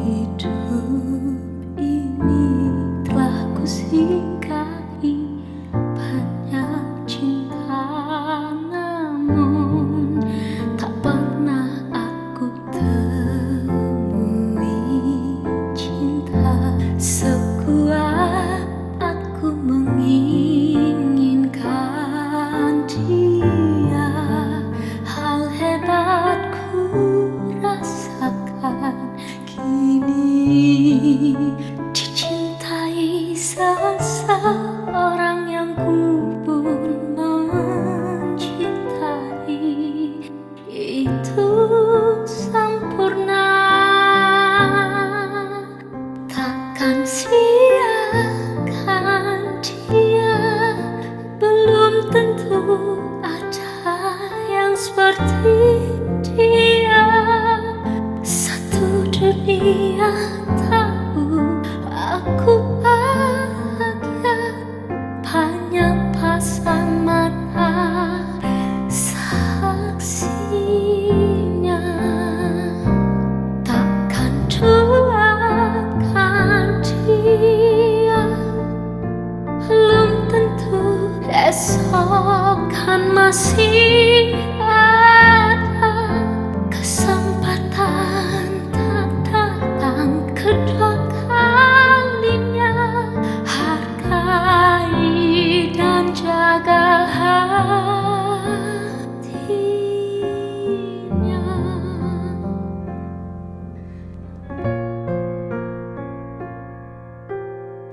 hidup ini telah kusinggahi banyak cinta, namun tak pernah aku temui cinta sekuat aku menginginkan dia. Hal hebat ku rasakan kini, dicintai seseorang yang ku pun mencintai. Itu sempurna, takkan sia-siakan dia. Belum tentu ada yang seperti dia. Satu dunia tahu aku bahagia, banyak pasang mata saksinya. Takkan duakan dia, belum tentu esok kan masih ada kesempatan tak datang kedua kalinya. Hargai dan jaga hatinya.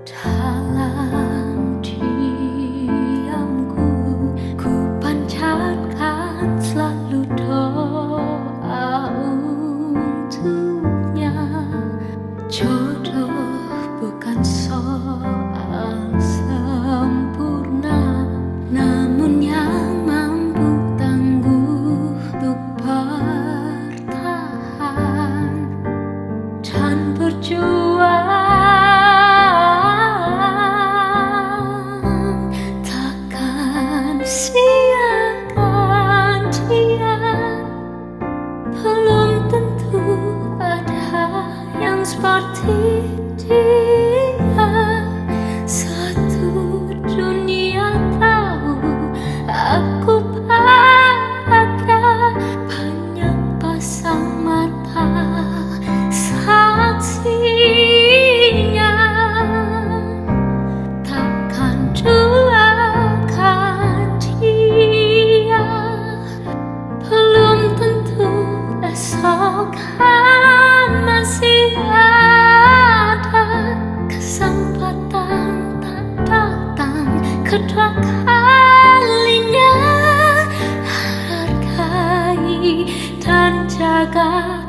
Dalam diamku ku panjatkan selalu doa untuknya. Jodoh bukan soal sempurna, namun yang mampu tangguh untuk bertahan dan berjuang. Takkan siakan dia, belum tentu ada yang seperti dia. Satu dunia tahu aku bahagia, banyak pasang mata saksinya. Takkan duakan dia, belum tentu esok kan masih ada kesempatan tak datang kedua kalinya. Hargai dan jaga